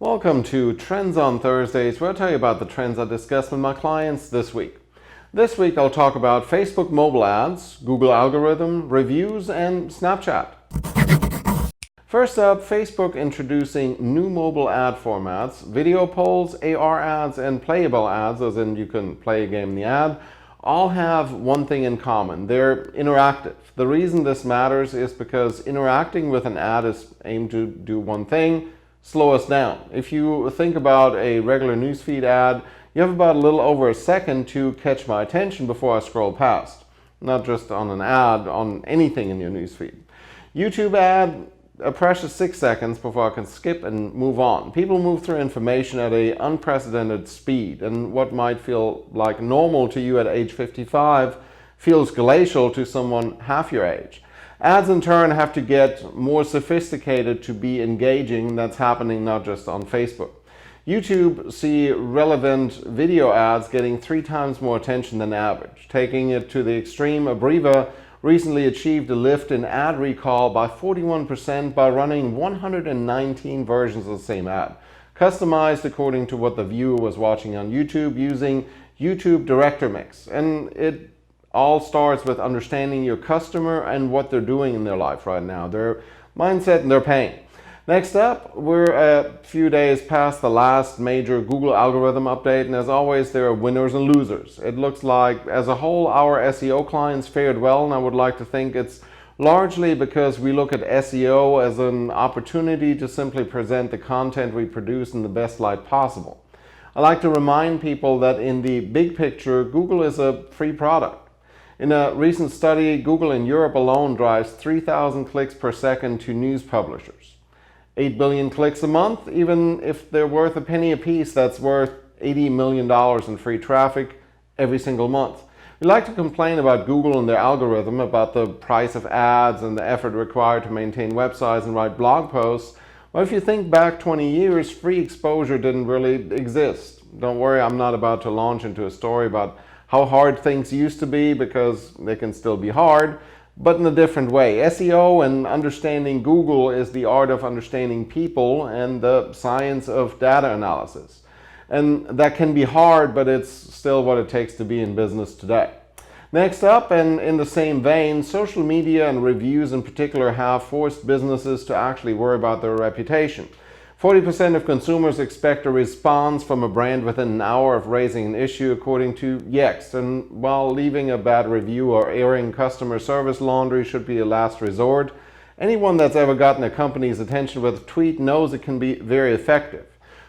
Welcome to Trends on Thursdays, where I'll tell you about the trends I discussed with my clients this week. This week I'll talk about Facebook mobile ads, Google algorithm, reviews, and Snapchat. First up, Facebook introducing new mobile ad formats. Video polls, AR ads, and playable ads, as in you can play a game in the ad, all have one thing in common. They're interactive. The reason this matters is because interacting with an ad is aimed to do one thing: slow us down. If you think about a regular newsfeed ad, you have about a little over a second to catch my attention before I scroll past. Not just on an ad, on anything in your newsfeed. YouTube ad, a precious 6 seconds before I can skip and move on. People move through information at an unprecedented speed, and what might feel like normal to you at age 55 feels glacial to someone half your age. Ads in turn have to get more sophisticated to be engaging. That's happening not just on Facebook. YouTube see relevant video ads getting 3 times more attention than average. Taking it to the extreme, Abriva recently achieved a lift in ad recall by 41% by running 119 versions of the same ad, customized according to what the viewer was watching on YouTube using YouTube Director Mix. And it all starts with understanding your customer and what they're doing in their life right now, their mindset and their pain. Next up, we're a few days past the last major Google algorithm update, and as always, there are winners and losers. It looks like, as a whole, our SEO clients fared well, and I would like to think it's largely because we look at SEO as an opportunity to simply present the content we produce in the best light possible. I like to remind people that in the big picture, Google is a free product. In a recent study, Google in Europe alone drives 3,000 clicks per second to news publishers. 8 billion clicks a month. Even if they're worth a penny a piece, that's worth $80 million in free traffic every single month. We like to complain about Google and their algorithm, about the price of ads and the effort required to maintain websites and write blog posts. Well, if you think back 20 years, free exposure didn't really exist. Don't worry, I'm not about to launch into a story about how hard things used to be, because they can still be hard, but in a different way. SEO and understanding Google is the art of understanding people and the science of data analysis. And that can be hard, but it's still what it takes to be in business today. Next up, and in the same vein, social media and reviews in particular have forced businesses to actually worry about their reputation. 40% of consumers expect a response from a brand within an hour of raising an issue, according to Yext. And while leaving a bad review or airing customer service laundry should be a last resort, anyone that's ever gotten a company's attention with a tweet knows it can be very effective.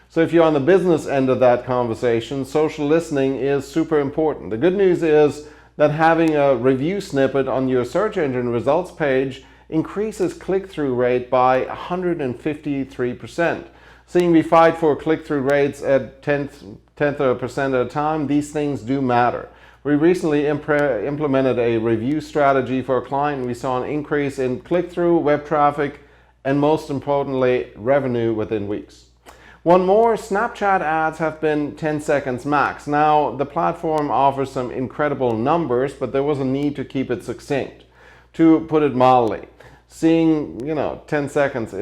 So if you're on the business end of that conversation, social listening is super important. The good news is that having a review snippet on your search engine results page increases click-through rate by 153%. Seeing we fight for click-through rates at tenth of a percent at a time, these things do matter. We recently implemented a review strategy for a client, and we saw an increase in click-through, web traffic, and most importantly, revenue within weeks. One more, Snapchat ads have been 10 seconds max. Now, the platform offers some incredible numbers, but there was a need to keep it succinct. To put it mildly, seeing 10 seconds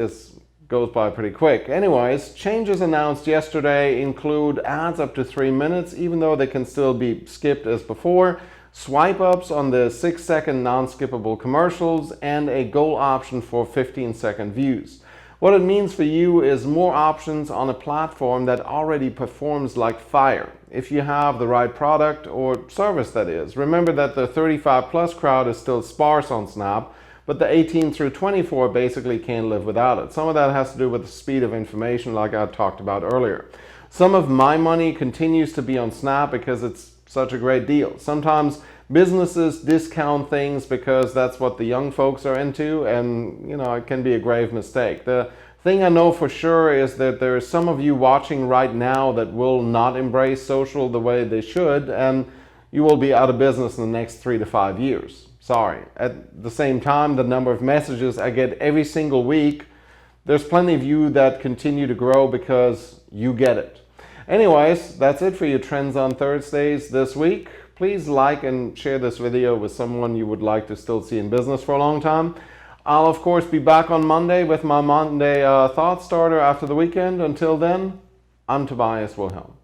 goes by pretty quick. Anyways, changes announced yesterday include ads up to 3 minutes, even though they can still be skipped as before, swipe ups on the 6-second non-skippable commercials, and a goal option for 15-second views. What it means for you is more options on a platform that already performs like fire, if you have the right product or service, that is. Remember that the 35 plus crowd is still sparse on Snap, but the 18 through 24 basically can't live without it. Some of that has to do with the speed of information, like I talked about earlier. Some of my money continues to be on Snap because it's such a great deal. Sometimes businesses discount things because that's what the young folks are into, and it can be a grave mistake. The thing I know for sure is that there are some of you watching right now that will not embrace social the way they should, and you will be out of business in the next 3 to 5 years. Sorry. At the same time, the number of messages I get every single week, there's plenty of you that continue to grow because you get it. Anyways, that's it for your Trends on Thursdays this week. Please like and share this video with someone you would like to still see in business for a long time. I'll, of course, be back on Monday with my Monday Thought Starter after the weekend. Until then, I'm Tobias Wilhelm.